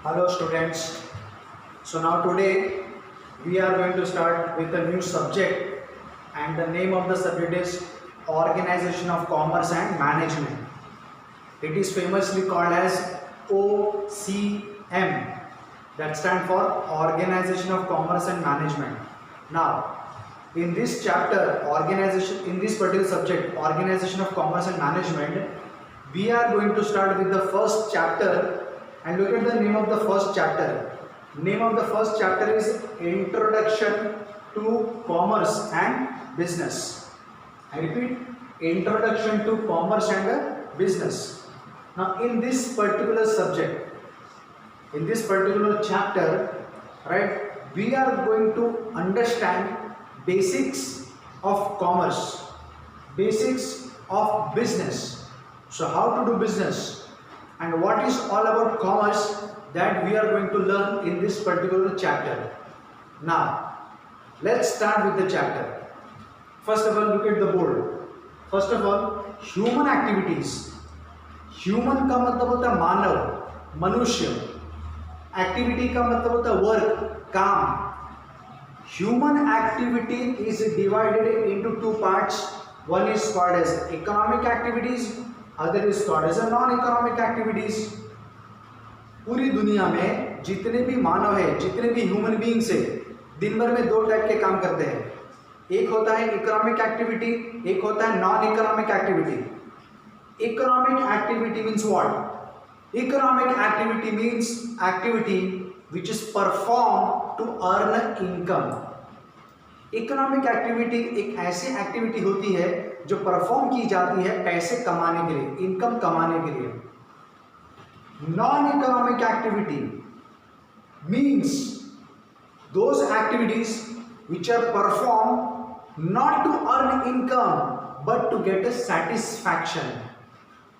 Hello students. So now today we are going to start with a new subject, and the name of the subject is Organization of Commerce and Management. It is famously called as OCM, that stands for Organization of Commerce and Management. Now in this chapter, in this particular subject, Organization of Commerce and Management, we are going to start with the first chapter. And look at the name of the first chapter. Name of the first chapter is Introduction to Commerce and Business. I repeat, Introduction to Commerce and Business. Now in this particular subject, in this particular chapter, right, we are going to understand basics of commerce, basics of business. So how to do business, and what is all about commerce, that we are going to learn in this particular chapter. Now let's start with the chapter. First of all, look at the board. First of all, human activities. Human का मतलब होता है मानव, मनुष्य. Activity का मतलब होता है work, काम. Human activity is divided into two parts. One is called as economic activities, other is called as a non-economic activities. पूरी दुनिया में जितने भी मानव है, जितने भी ह्यूमन बीइंग्स है, दिन भर में दो टाइप के काम करते हैं. एक होता है इकोनॉमिक एक्टिविटी, एक होता है non economic activity. Economic activity means what? Economic activity means activity which is performed to earn income. Economic activity एक ऐसी एक्टिविटी होती है जो परफॉर्म की जाती है पैसे कमाने के लिए, इनकम कमाने के लिए. Non economic activity means those activities which are performed not to earn income but to get a satisfaction.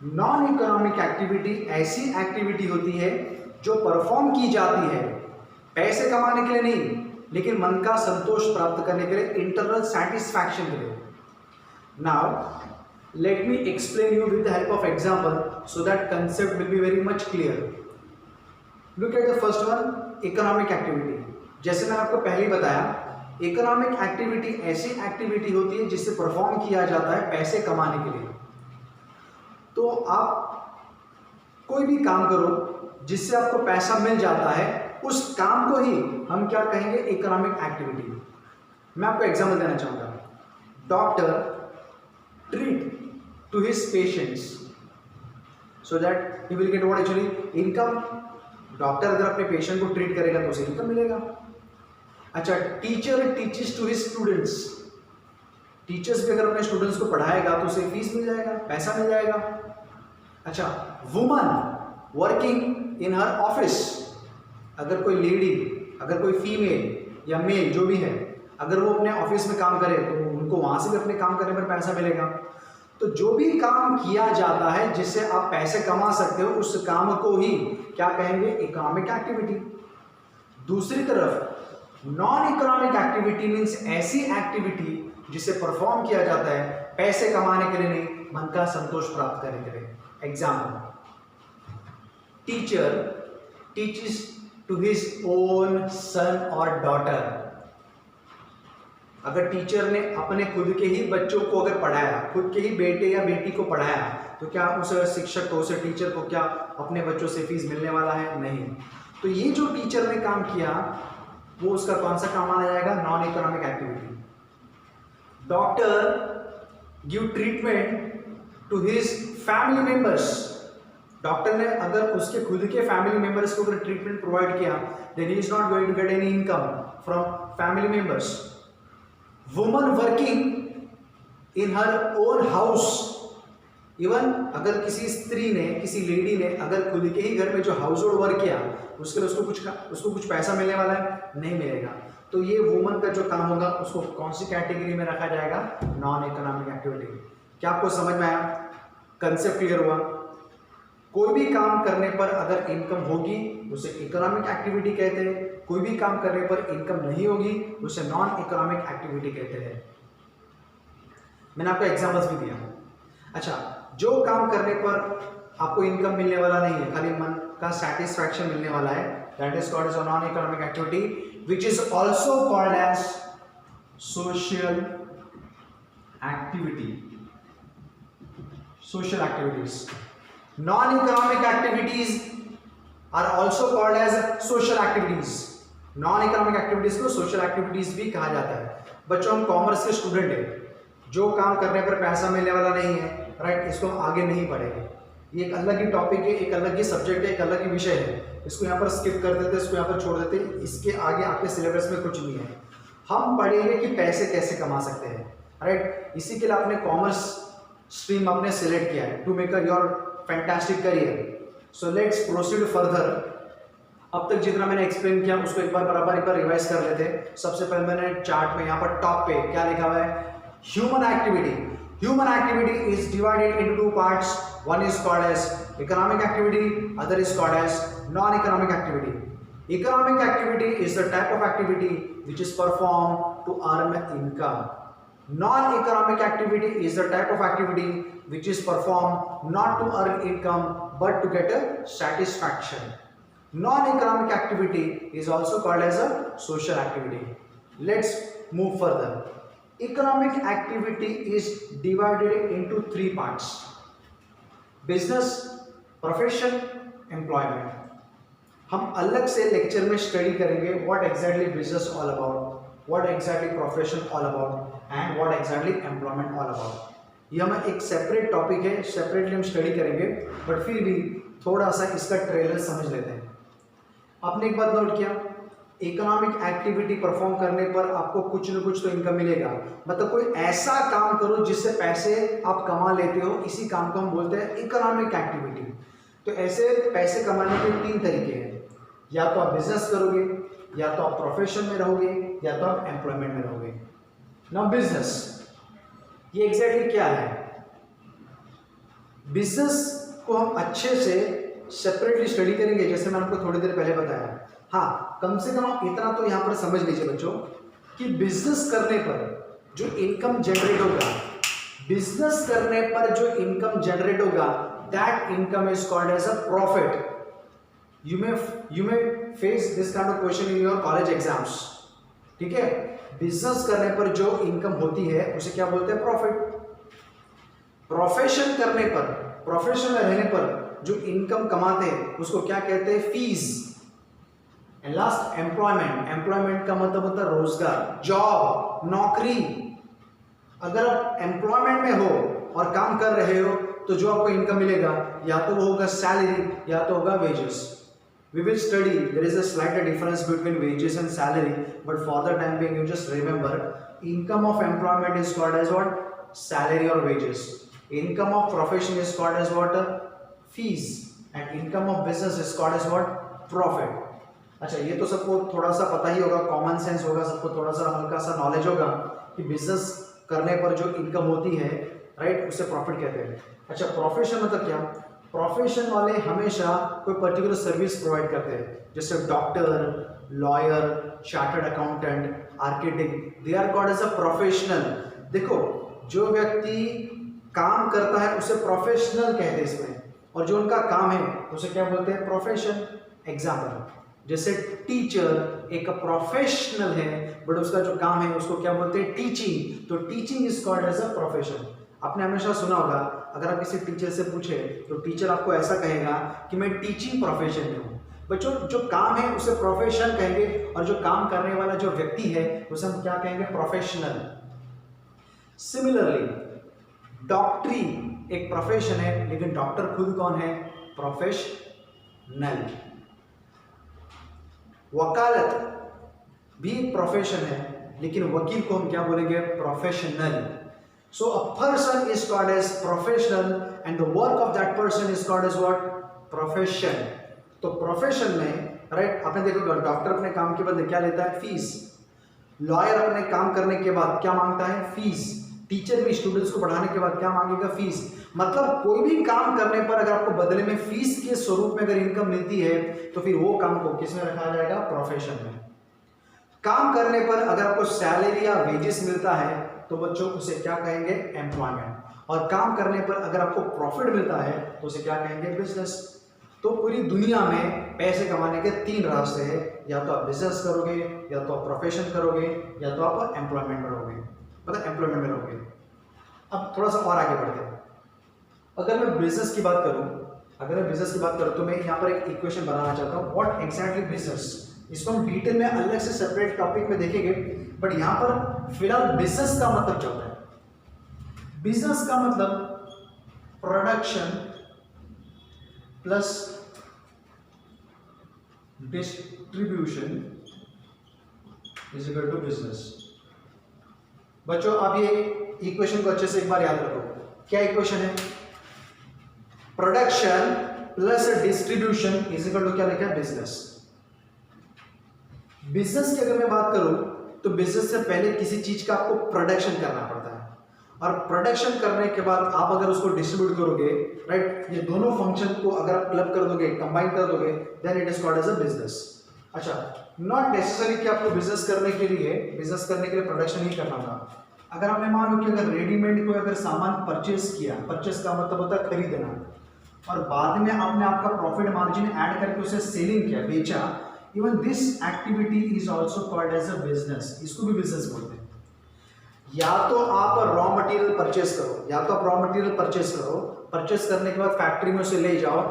Non economic activity ऐसी एक्टिविटी होती है जो परफॉर्म की जाती है पैसे कमाने के लिए नहीं, लेकिन मन का संतोष प्राप्त करने के लिए, इंटरनल सेटिस्फैक्शन के लिए. Now let me explain you with the help of example so that concept will be very much clear. Look at the first one, economic activity. जैसे मैंने आपको पहले ही बताया, इकोनॉमिक एक्टिविटी ऐसी एक्टिविटी होती है जिससे परफॉर्म किया जाता है पैसे कमाने के लिए. तो आप कोई भी काम करो जिससे आपको पैसा मिल जाता है, उस काम को ही हम क्या कहेंगे? Economic activity. मैं आपको एग्जांपल देना चाहूंगा. Doctor treat to his patients so that he will get what actually? Income. Doctor अगर अपने पेशेंट को ट्रीट करेगा तो उसे इनकम मिलेगा. अच्छा, teacher teaches to his students. Teachers भी अगर अपने स्टूडेंट्स को पढ़ाएगा तो उसे फीस मिल जाएगा, पैसा मिल जाएगा. अच्छा, woman working in her office. अगर कोई लेडी, अगर कोई फीमेल या मेल जो भी है, अगर वो अपने ऑफिस में काम करे तो उनको वहाँ से भी अपने काम करने पर पैसा मिलेगा. तो जो भी काम किया जाता है जिससे आप पैसे कमा सकते हो, उस काम को ही क्या कहेंगे? Economic activity. दूसरी तरफ नॉन इकोनॉमिक एक्टिविटी मीन्स ऐसी एक्टिविटी जिससे परफॉर्म किया जाता है पैसे कमाने के लिए नहीं, मन का संतोष प्राप्त करने के लिए. Example, teacher teaches to his own son और डॉटर. अगर टीचर ने अपने खुद के ही बच्चों को अगर पढ़ाया, खुद के ही बेटे या बेटी को पढ़ाया, तो क्या उस शिक्षक को, उस टीचर को क्या अपने बच्चों से फीस मिलने वाला है? नहीं. तो ये जो टीचर ने काम किया वो उसका कौन सा काम माना जाएगा? Non economic activity. Doctor give treatment to his family members. Doctor ने अगर उसके खुद के फैमिली मेंबर्स को अगर ट्रीटमेंट प्रोवाइड किया, then he is not going to get any income from family members. Woman working in her own house. Even अगर किसी स्त्री ने, किसी लेडी ने अगर खुद के ही घर में जो हाउस होल्ड वर्क किया, उसके लिए उसको कुछ पैसा मिलने वाला है? नहीं मिलेगा. तो ये वुमन का जो काम होगा उसको कौन सी कैटेगरी में रखा जाएगा? Non economic activity. क्या आपको समझ में आया? कंसेप्ट क्लियर हुआ? कोई भी काम करने पर अगर इनकम होगी उसे इकोनॉमिक एक्टिविटी कहते हैं, कोई भी काम करने पर इनकम नहीं होगी उसे नॉन इकोनॉमिक एक्टिविटी कहते हैं. मैंने आपको एग्जांपल्स भी दिया. अच्छा, जो काम करने पर आपको इनकम मिलने वाला नहीं है, खाली मन का सेटिस्फैक्शन मिलने वाला है, that is called as a non economic activity which is also called as social activity. Social activities. Non-economic activities are also called as social activities. Non-economic activities को social activities भी कहा जाता है. बच्चों, हम कॉमर्स के स्टूडेंट हैं, जो काम करने पर पैसा मिलने वाला नहीं है, राइट, इसको हम आगे नहीं पढ़ेंगे. ये एक अलग ही टॉपिक है, एक अलग ही सब्जेक्ट है, एक अलग ही विषय है. इसको यहाँ पर स्किप कर देते, इसको यहाँ पर छोड़ देते. इसके आगे आपके सिलेबस में कुछ नहीं है. हम पढ़ेंगे कि पैसे कैसे कमा सकते हैं, राइट. इसी के लिए आपने कॉमर्स स्ट्रीम आपने सिलेक्ट किया है to make your fantastic career. So let's proceed further. अब तक जितना मैंने एक्सप्लेन किया उसको एक बार रिवाइज कर लेते. सबसे पहले मैंने चार्ट में यहाँ पर टॉप पे क्या लिखा हुआ है, human activity. Human activity is divided into two parts. One is called as economic activity, other is called as non economic activity. Economic activity is the type of activity which is performed to earn income. Non-economic activity is the type of activity which is performed not to earn income but to get a satisfaction. Non-economic activity is also called as a social activity. Let's move further. Economic activity is divided into three parts: business, profession, employment. हम अलग से lecture में study करेंगे what exactly business all about, what exactly profession all about and what exactly employment all about. ये हमें एक separate topic है, separately हम स्टडी करेंगे, बट फिर भी थोड़ा सा इसका ट्रेलर समझ लेते हैं. आपने एक बात नोट किया, इकोनॉमिक एक्टिविटी परफॉर्म करने पर आपको कुछ न कुछ तो इनकम मिलेगा. मतलब कोई ऐसा काम करो जिससे पैसे आप कमा लेते हो, इसी काम को हम बोलते हैं इकोनॉमिक एक्टिविटी. तो ऐसे पैसे कमाने के तीन तरीके हैं. या तो आप बिजनेस करोगे, या तो आप प्रोफेशन में रहोगे, या तो आप एम्प्लॉयमेंट में रहोगे. नाउ बिजनेस, ये एग्जैक्टली क्या है? बिजनेस को हम अच्छे से सेपरेटली स्टडी करेंगे, जैसे मैंने आपको थोड़ी देर पहले बताया. हाँ, कम से कम आप इतना तो यहाँ पर समझ लीजिए बच्चों कि बिजनेस करने पर जो इनकम जनरेट होगा, बिजनेस करने पर जो इनकम जनरेट होगा, that income is called as a profit. You may face this kind of question in your college exams. ठीक है, बिजनेस करने पर जो इनकम होती है उसे क्या बोलते हैं? प्रॉफिट. प्रोफेशन करने पर, प्रोफेशन में रहने पर जो इनकम कमाते हैं उसको क्या कहते हैं? Fees. And last employment. Employment का मतलब होता है रोजगार, जॉब, नौकरी. अगर आप एम्प्लॉयमेंट में हो और काम कर रहे हो तो जो आपको इनकम मिलेगा या तो वो होगा सैलरी या तो होगा wages. We will study, there is a slight difference between wages and salary, but for the time being you just remember income of employment is called as what? Salary और wages. Income of profession is called as what? Fees. And income of business is called as what? Profit. अच्छा, ये तो सबको थोड़ा सा पता ही होगा, common sense होगा, सबको थोड़ा सा हल्का सा नॉलेज होगा कि बिजनेस करने पर जो इनकम होती है, राइट, उसे प्रॉफिट कहते हैं. अच्छा, प्रोफेशन मतलब क्या? प्रोफेशन वाले हमेशा कोई पर्टिकुलर सर्विस प्रोवाइड करते हैं, जैसे doctor, lawyer, chartered accountant, architect. They are called as a professional. देखो, जो व्यक्ति काम करता है उसे प्रोफेशनल कहते हैं इसमें, और जो उनका काम है उसे क्या बोलते हैं? प्रोफेशन. एग्जाम्पल, जैसे टीचर एक प्रोफेशनल है, बट उसका जो काम है उसको क्या बोलते हैं? टीचिंग. तो teaching is called as a profession. आपने हमेशा सुना होगा, अगर आप किसी टीचर से पूछे तो टीचर आपको ऐसा कहेगा कि मैं टीचिंग प्रोफेशन में हूँ. बच्चों, जो काम है उसे प्रोफेशन कहेंगे, और जो काम करने वाला जो व्यक्ति है उसे हम क्या कहेंगे? प्रोफेशनल. सिमिलरली, डॉक्टरी एक प्रोफेशन है, लेकिन डॉक्टर खुद कौन है? प्रोफेशनल. वकालत भी एक प्रोफेशन है, लेकिन वकील को हम क्या बोलेंगे? Professional. So a person is called as professional and the work of that person is called as what? Profession. तो प्रोफेशन में, राइट, आपने देखोगे डॉक्टर अपने काम के बदले क्या लेता है? फीस. लॉयर अपने काम करने के बाद क्या मांगता है? फीस. टीचर भी स्टूडेंट्स को पढ़ाने के बाद क्या मांगेगा? फीस. मतलब कोई भी काम करने पर अगर आपको बदले में फीस के स्वरूप में अगर इनकम मिलती है तो फिर वो काम को किस में रखा जाएगा? प्रोफेशन में. काम करने पर अगर आपको सैलरी या वेजेस मिलता है तो बच्चों उसे क्या कहेंगे? एम्प्लॉयमेंट. और काम करने पर अगर आपको प्रॉफिट मिलता है तो उसे क्या कहेंगे? बिजनेस. तो पूरी दुनिया में पैसे कमाने के 3 रास्ते हैं, या तो आप बिजनेस करोगे, या तो आप प्रोफेशन करोगे, या तो आप एम्प्लॉयमेंट करोगे, मतलब एम्प्लॉयमेंट में रहोगे। अब थोड़ा सा और आगे बढ़ते हैं। अगर मैं बिजनेस की बात करूं, तो मैं यहाँ पर एक इक्वेशन बनाना चाहता हूँ, व्हाट एग्जैक्टली बिजनेस। इसको हम डिटेल में अलग से सेपरेट टॉपिक में देखेंगे, बट यहाँ पर फिलहाल बिजनेस का मतलब क्या होता है। बिजनेस का मतलब production plus distribution is equal to business. बच्चों आप ये इक्वेशन को अच्छे से एक बार याद रखो। क्या इक्वेशन है? Production plus distribution is equal to क्या लिखा है? बिजनेस। बिजनेस की अगर मैं बात करूं तो बिजनेस से पहले किसी चीज का आपको प्रोडक्शन करना पड़ता है, और प्रोडक्शन करने के बाद आप अगर उसको डिस्ट्रीब्यूट करोगे, राइट, ये दोनों फंक्शन को अगर आप क्लब कर दोगे, कंबाइन कर दोगे, then it is called as a business. अच्छा, नॉट नेसेसरी कि आपको बिजनेस करने के लिए प्रोडक्शन ही करना था। अगर आपने मान लो कि अगर रेडीमेड कोई अगर सामान परचेस किया, परचेस का मतलब होता है खरीदना, और बाद में आपने आपका प्रॉफिट मार्जिन ऐड करके उसे सेलिंग किया, बेचा, even this activity is also called as a business. इसको भी बिजनेस बोलते हैं। या तो आप रॉ मटेरियल परचेस करो, परचेस करने के बाद फैक्ट्री में उसे ले जाओ,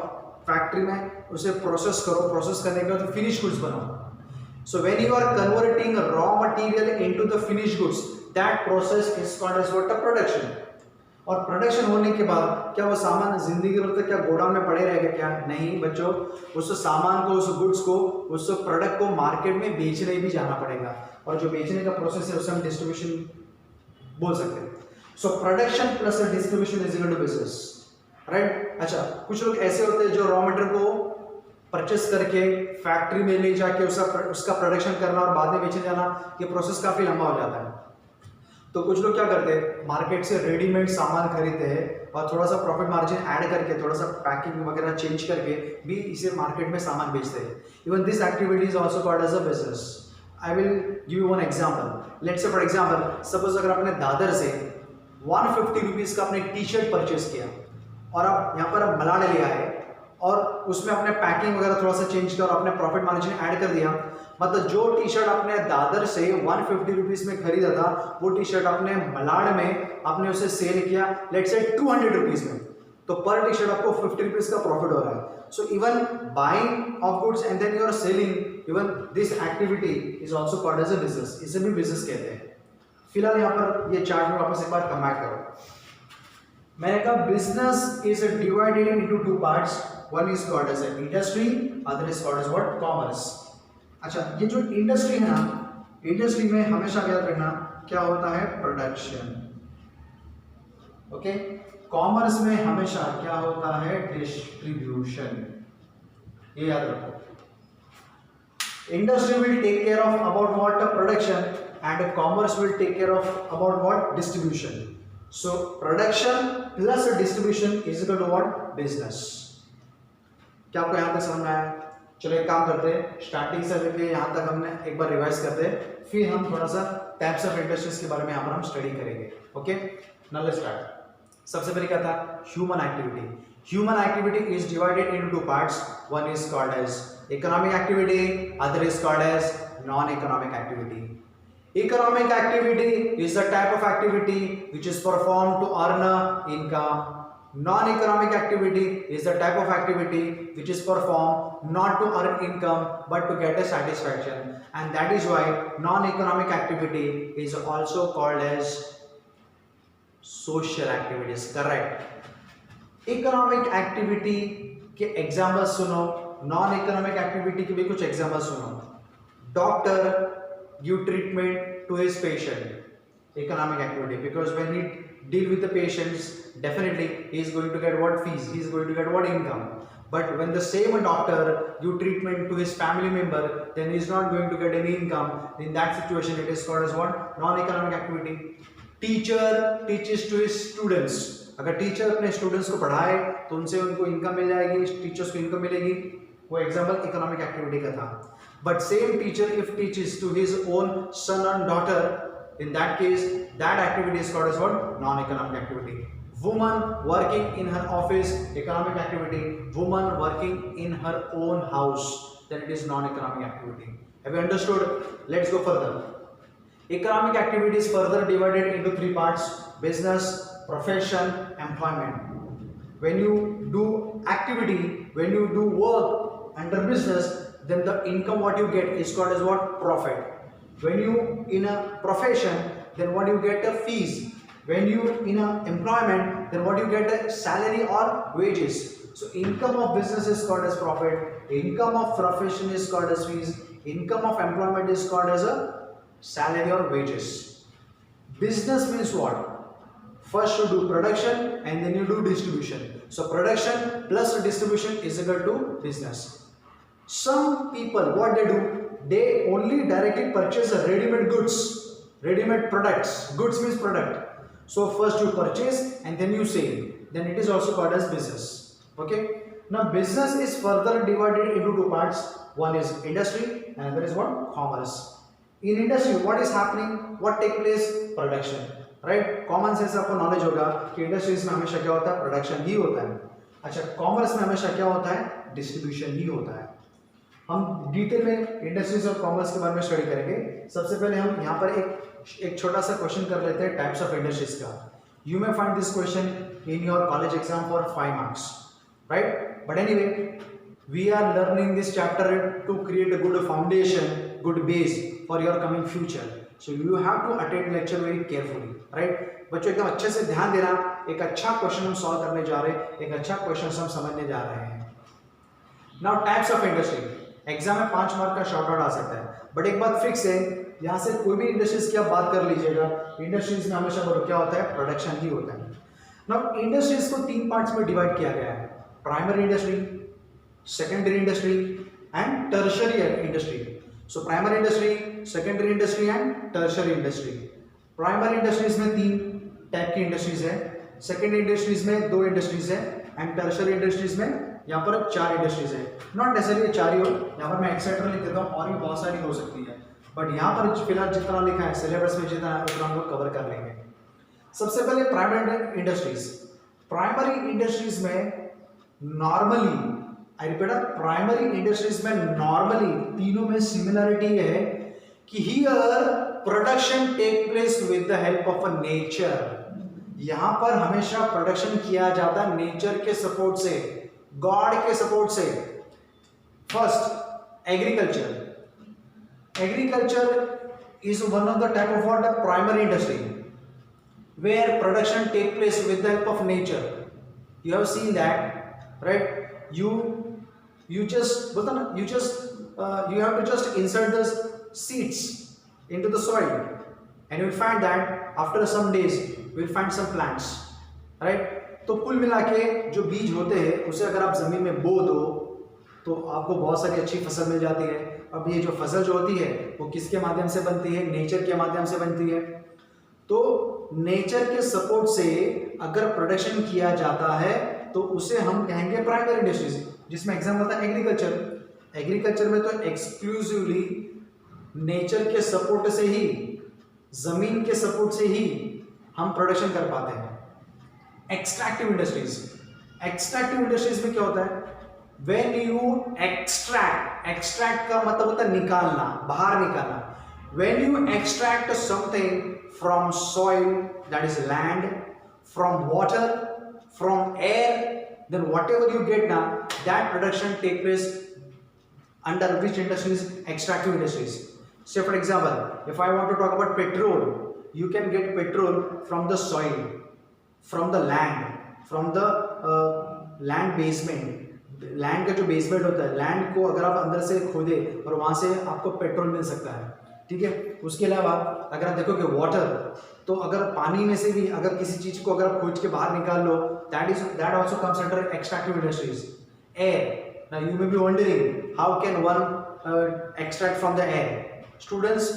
फैक्ट्री में उसे प्रोसेस करो, प्रोसेस करने के बाद फिनिश गुड्स बनाओ। So when you are converting raw material into the finish goods, that process is called as what? Production. और प्रोडक्शन होने के बाद क्या वो सामान जिंदगी भर तक क्या गोडाउन में पड़े रहेगा? क्या नहीं बच्चों, उस सामान को, उस गुड्स को, उस प्रोडक्ट को मार्केट में बेचने भी जाना पड़ेगा, और जो बेचने का प्रोसेस है उसे हम डिस्ट्रीब्यूशन बोल सकते हैं। So production plus distribution is equal to business, right. अच्छा, कुछ लोग ऐसे होते हैं जो रॉ मटेरियल को परचेस करके फैक्ट्री में ले जाके उसका प्रोडक्शन करना और बाद में बेचने जाना, ये प्रोसेस काफी लंबा हो जाता है। तो कुछ लोग क्या करते हैं, मार्केट से रेडीमेड सामान खरीदते हैं और थोड़ा सा प्रॉफिट मार्जिन ऐड करके, थोड़ा सा पैकिंग वगैरह चेंज करके भी इसे मार्केट में सामान बेचते हैं। Even this activity is also called as a business. I will give you one example. Let's say for example, suppose अगर आपने दादर से 150 रुपीज़ का अपने टी शर्ट परचेस किया, और आप यहाँ पर मलाड लिया है, और उसमें आपने पैकिंग वगैरह थोड़ा सा चेंज किया और आपने प्रॉफिट मार्जिन ऐड कर दिया, मतलब जो टी शर्ट आपने दादर से 150 रुपीज़ में खरीदा था, वो टी शर्ट आपने मलाड में आपने उसे सेल किया लेट्स से 200 रुपीज़ में, तो पर टी शर्ट आपको 50 रुपीज़ का प्रॉफिट हो रहा है। So even buying of goods and then you are selling, even this activity is also called as a business. इसे भी बिजनेस कहते हैं। फिलहाल यहाँ पर ये चार्ट में वापस एक बार कंबाइन करो। मैंने कहा business is divided into 2 parts, one is called as industry, other is called as what? Commerce. अच्छा, ये जो इंडस्ट्री है ना, इंडस्ट्री में हमेशा याद रखना क्या होता है? प्रोडक्शन। ओके, कॉमर्स में हमेशा क्या होता है? डिस्ट्रीब्यूशन। ये याद रखो। Industry will take care of about what? Production, and commerce will take care of about what? Distribution. So production plus distribution is equal to what? Business. क्या आपको यहां तक समझ में आया? चलो एक काम करते हैं, स्टार्टिंग से लेके यहाँ तक हमने एक बार रिवाइज करते हैं, फिर हम थोड़ा सा टाइप्स ऑफ इंडस्ट्रीज के बारे में यहाँ पर हम स्टडी करेंगे। Okay, now let's start. सबसे पहले क्या था? Human activity. Human activity is divided into 2 parts, one is called as economic activity, other is called as non economic activity. Economic activity is the type of activity which is performed to earn income. Non-economic activity is the type of activity which is performed not to earn income but to get a satisfaction, and that is why non-economic activity is also called as social activities. Correct. Economic activity के example सुनो, non economic activity के भी कुछ example सुनो। Doctor give treatment to his patient, economic activity, because when he deal with the patients, definitely he is going to get what? Fees, he is going to get what? Income. But when the same doctor give treatment to his family member, then he is not going to get any income. In that situation it is called as what? Non-economic activity. Teacher teaches to his students, अगर teacher अपने students को पढ़ाए तो उनसे उनको income मिल जाएगी, teachers को income मिलेगी, वो एग्जाम्पल इकोनॉमिक एक्टिविटी का था। But same teacher if teaches to his own son and daughter, in that case that activity is called as what? Non-economic activity. woman working in her office, economic activity. Woman working in her own house, then it is non-economic activity. Have you understood? Let's go further. Economic activity is further divided into three parts: business, profession, employment. When you do activity, when you do work under business, then the income what you get is called as what? Profit. When you in a profession, then what you get? A fees. When you in a employment, then what you get? A salary or wages. So income of business is called as profit, income of profession is called as fees, income of employment is called as a salary or wages. Business means what? First you do production and then you do distribution. So production plus distribution is equal to business. Some people what they do, they only directly purchase a ready-made goods, ready-made products. Goods means product. So first you purchase and then you sell, then it is also called as business. Okay, now business is further divided into two parts. One is industry and another is what? Commerce. In industry what is happening? What take place? Production, right? Common sense आपको knowledge होगा कि industries में हमेशा क्या होता है? Production ही होता है. अच्छा, कॉमर्स में हमेशा क्या होता है? डिस्ट्रीब्यूशन ही होता है. हम डिटेल में इंडस्ट्रीज और कॉमर्स के बारे में स्टडी करेंगे. सबसे पहले हम यहाँ पर एक छोटा सा क्वेश्चन कर लेते हैं टाइप्स ऑफ इंडस्ट्रीज का. You may find this question in your college exam for 5 marks, right? But anyway, we are learning this chapter to create a good foundation, good base for your coming future. So you have to attend lecture very carefully, right? बच्चों एकदम अच्छे से ध्यान देना. एक अच्छा question हम solve करने जा रहे हैं, एक अच्छा क्वेश्चन हम समझने जा रहे हैं. Now types of industry. Exam में 5 मार्क का शॉर्ट आउट आ सकता है, बट एक बात फिक्स है, यहाँ से कोई भी इंडस्ट्रीज की आप बात कर लीजिएगा, इंडस्ट्रीज में हमेशा क्या होता है? प्रोडक्शन ही होता है. नाउ इंडस्ट्रीज को 3 पार्ट्स में डिवाइड किया गया है: primary industry, secondary industry and tertiary industry. So primary industry, secondary industry and tertiary industry. Primary industries में 3 टाइप की इंडस्ट्रीज है, सेकेंडरी इंडस्ट्रीज में 2 इंडस्ट्रीज है एंड टर्शियरी इंडस्ट्रीज में यहाँ पर 4 इंडस्ट्रीज है. नॉट नेसेसरी 4 ही हो, यहाँ पर मैं एक्सेट्रा लिख देता हूँ, और भी बहुत सारी हो सकती है, बट यहाँ पर फिलहाल जितना लिखा है सिलेबस में जितना है उतना हम लोग कवर कर लेंगे. सबसे पहले प्राइमरी इंडस्ट्रीज. प्राइमरी इंडस्ट्रीज में normally, I repeat, primary industries में नॉर्मली तीनों में सिमिलरिटी है कि here production take place with the help of a nature. यहाँ पर हमेशा प्रोडक्शन किया जाता है नेचर के सपोर्ट से, गॉड के सपोर्ट से. First agriculture. Agriculture is one of the type of what? Primary industry, where production take place with the help of nature. You have seen that, right? You just you have to just insert the seeds into the soil, and you will find that after some days you will find some plants, right? तो कुल मिला के जो बीज होते हैं उसे अगर आप जमीन में बो दो तो आपको बहुत सारी अच्छी फसल मिल जाती है. अब ये जो फसल जो होती है वो किसके माध्यम से बनती है? नेचर के माध्यम से बनती है. तो नेचर के सपोर्ट से अगर प्रोडक्शन किया जाता है तो उसे हम कहेंगे प्राइमरी इंडस्ट्रीज, जिसमें एग्जाम्पल होता है एग्रीकल्चर. एग्रीकल्चर में तो एक्सक्लूसिवली नेचर के सपोर्ट से ही, जमीन के सपोर्ट से ही हम प्रोडक्शन कर पाते हैं. Extractive industries. एक्सट्रैक्टिव इंडस्ट्रीज में क्या होता है? When you extract का मतलब होता है निकालना, बाहर निकालना. When you extract something from soil, that is land, from water, from air, then whatever you get now, that production take place under which industries? Extractive industries. Say for example, if I want to talk about petrol, you can get petrol from the soil, from the land, from the land basement. Land का जो basement होता है, land को अगर आप अंदर से खोदे और वहाँ से आपको पेट्रोल मिल सकता है. ठीक है. उसके अलावा अगर आप देखोगे वाटर, तो अगर पानी में से भी अगर किसी चीज़ को अगर आप खोज के बाहर निकाल लो, that also comes under extractive industries. Air. Now you may be wondering how can one extract from the air. Students,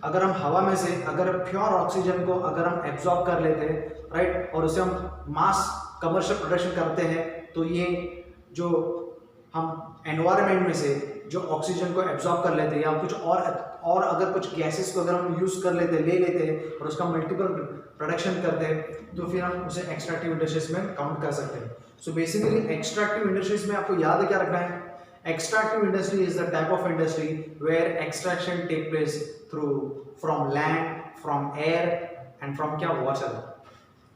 अगर हम हवा में से अगर प्योर ऑक्सीजन को अगर हम एब्जॉर्ब कर लेते हैं, राइट, और उसे हम मास कमर्शियल प्रोडक्शन करते हैं, तो ये जो हम एनवायरनमेंट में से जो ऑक्सीजन को एब्जॉर्ब कर लेते हैं या कुछ और और अगर कुछ गैसेस को अगर हम यूज़ कर लेते, ले लेते और उसका मल्टीपल प्रोडक्शन करते तो फिर हम उसे एक्सट्रैक्टिव इंडस्ट्रीज में काउंट कर सकते हैं। सो बेसिकली एक्सट्रैक्टिव इंडस्ट्रीज में आपको याद क्या रखना है, extractive industry is the type of industry where extraction take place through from land, from air and from क्या water.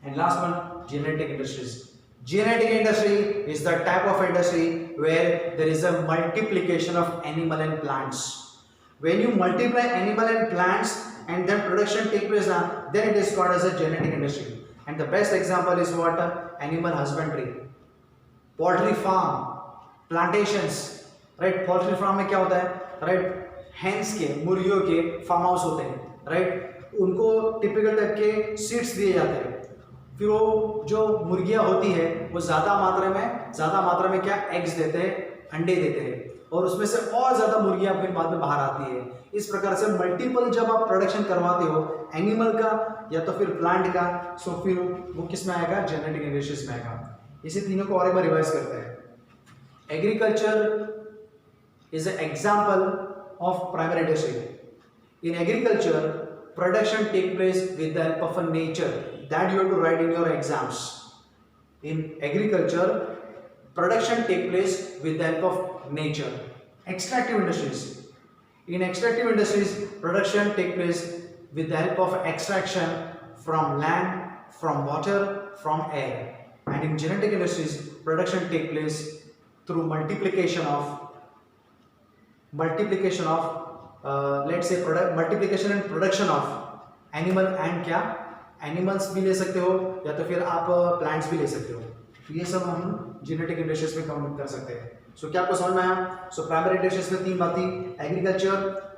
And last one, genetic industries. Genetic industry is the type of industry where there is a multiplication of animal and plants. When you multiply animal and plants and then production take place, then it is called as a genetic industry. And the best example is what? Animal husbandry, poultry farm, plantations, right. Poultry farm में क्या होता है, right, hence के, मुर्गियों के farm house होते हैं, right. उनको टिपिकल टाइप के सीड्स दिए जाते हैं, फिर वो जो मुर्गियां होती है वो ज़्यादा मात्रा में क्या एग्स देते हैं, अंडे देते हैं, और उसमें से और ज़्यादा मुर्गियां फिर बाद में बाहर आती है। इस प्रकार से मल्टीपल जब आप प्रोडक्शन करवाते हो एनिमल का या तो फिर प्लांट का, सो फिर वो किस में आएगा, जेनेटिक इंडस्ट्रीज में आएगा। इसे तीनों को और एक बार रिवाइज करते हैं। Agriculture is an example of primary industry. In agriculture, production takes place with the help of a nature that you have to write in your exams. In agriculture, production takes place with the help of nature. Extractive industries. In extractive industries, production takes place with the help of extraction from land, from water, from air. And in genetic industries, production takes place through multiplication of let's say multiplication and production of animal and क्या animals भी ले सकते हो या तो फिर आप plants भी ले सकते हो। तो ये सब हम जेनेटिक इंडस्ट्रीज में काउंट कर सकते हैं। सो क्या आपको समझ में आया? सो प्राइमरी इंडस्ट्रीज में तीन बातें, एग्रीकल्चर,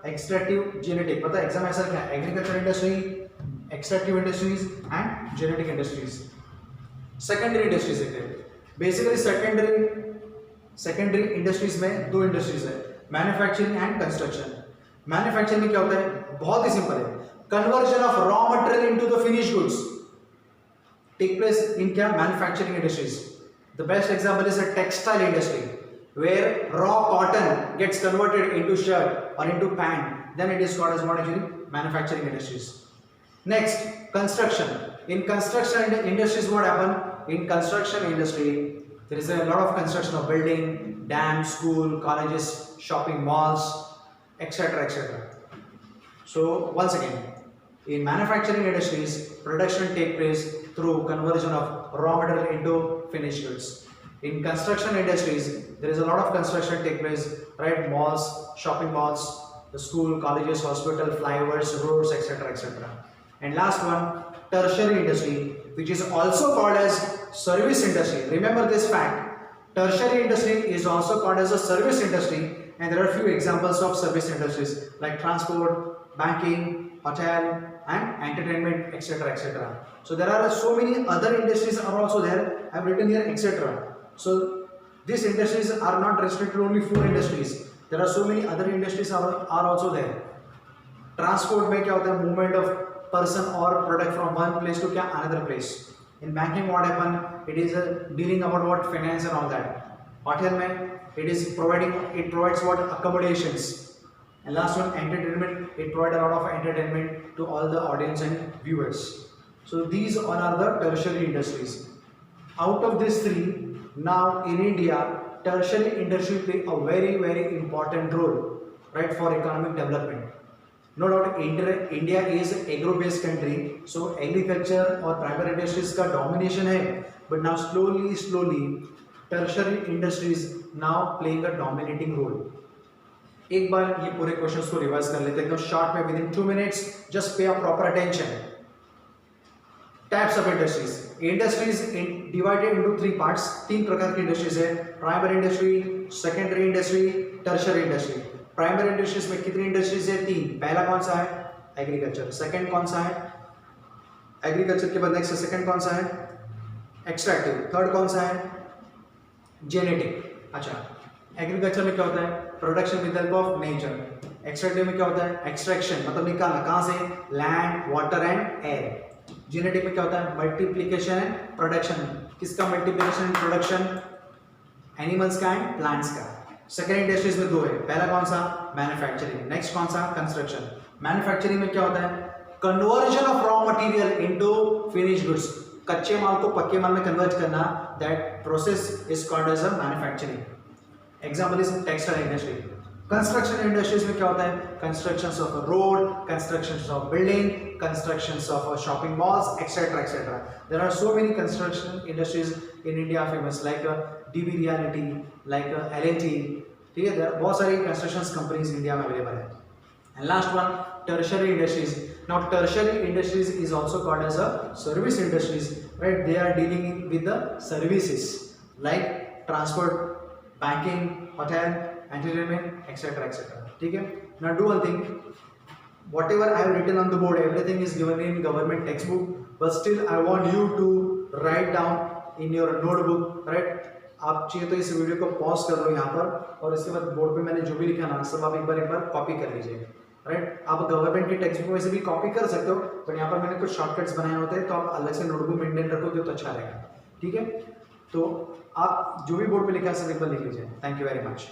एक्सट्रैक्टिव, जेनेटिक। पता है एग्जाम ऐसा क्या है, agriculture industry, extractive industries and genetic industries. Secondary industries है, बेसिकली सेकेंडरी इंडस्ट्रीज में दो इंडस्ट्रीज है, मैन्युफैक्चरिंग एंड कंस्ट्रक्शन। मैन्युफैक्चरिंग में क्या होता है, बहुत ही सिंपल है, conversion of raw material into the finish goods take place in क्या, manufacturing industries. The best example is a textile industry where raw cotton gets converted into shirt और into pant, then it is called as what actually, manufacturing industries. Next, construction. In construction industries what happen, in construction industry there is a lot of construction of building, dams, school, colleges, shopping malls, etc., etc. So once again, in manufacturing industries, production take place through conversion of raw material into finished goods. In construction industries, there is a lot of construction take place, right? Malls, shopping malls, the school, colleges, hospital, flyovers, roads, etc., etc. And last one, tertiary industry, which is also called as service industry. Remember this fact, tertiary industry is also called as a service industry, and there are few examples of service industries like transport, banking, hotel and entertainment, etc., etc. So there are so many other industries are also there. I have written here etc. So these industries are not restricted only four industries. There are so many other industries are also there. Transport में क्या होता है, movement of person or product from one place to क्या another place. In banking what happen, it is dealing about what finance and all that. Hotel में it provides what accommodations. And last one, entertainment, it provides a lot of entertainment to all the audience and viewers. So these all are the tertiary industries. Out of these three, now in India, tertiary industry play a very very important role, right, for economic development. No doubt India is agro-based country, so agriculture और primary industries का domination है, but now slowly tertiary industries now playing a dominating role. एक बार ये पूरे questions को revise कर लेते हैं एकदम शॉर्ट में, within 2 minutes. Just pay a proper attention. Types of industries. Industries divided into three parts. तीन प्रकार की इंडस्ट्रीज है, primary industry, secondary industry, tertiary industry. Primary industries में कितनी इंडस्ट्रीज है, तीन। पहला कौन सा है, एग्रीकल्चर। सेकंड कौन सा है, एग्रीकल्चर के बाद नेक्स्ट सेकंड कौन सा है, एक्सट्रैक्टिव। थर्ड कौन सा है, जेनेटिक। अच्छा, एग्रीकल्चर में क्या होता है, production with help of nature. Extractive में क्या होता है, एक्सट्रैक्शन मतलब निकालना, कहाँ से, land, water and air. Genetic में क्या होता है, मल्टीप्लिकेशन एंड प्रोडक्शन। किसका मल्टीप्लिकेशन एंड प्रोडक्शन, एनिमल्स का एंड प्लांट्स का। सेकेंड इंडस्ट्रीज में दो है, पहला कौन सा, मैन्युफैक्चरिंग, नेक्स्ट कौन सा, कंस्ट्रक्शन। मैन्युफैक्चरिंग में क्या होता है, conversion of raw material into finish goods, कच्चे माल को पक्के माल में कन्वर्ट करना, that process is called as a manufacturing. Example is textile industry. Construction industries में क्या होता है, constructions of a road, constructions of building, constructions of shopping malls, etcetera etcetera. There are so many construction industries in India famous, like DB Realty, like L&T, ठीक है, बहुत सारी construction companies India में available है। And last one, tertiary industries. Now tertiary industries is also called as a service industries, right? They are dealing with the services like transport, banking, hotel, entertainment, etc. etc. ठीक है? Now do one thing. Whatever I have written on the board, everything is given in government textbook, but still I want you to write down in your notebook, right? आप चाहिए तो इस video को pause कर लो यहाँ पर, और इसके बाद बोर्ड पे मैंने जो भी लिखा ना सब आप एक बार कॉपी कर लीजिए, राइट? आप गवर्नमेंट की टेक्स्ट बुक में से भी कॉपी कर सकते हो, पर यहाँ पर मैंने कुछ शॉर्टकट्स बनाए होते हैं, तो आप अलग से नोटबुक मेंटेन रखोगे तो अच्छा रहेगा, ठीक है? तो आप जो भी बोर्ड पे लिखा है सब एक बार लिख लीजिए। Thank you very much.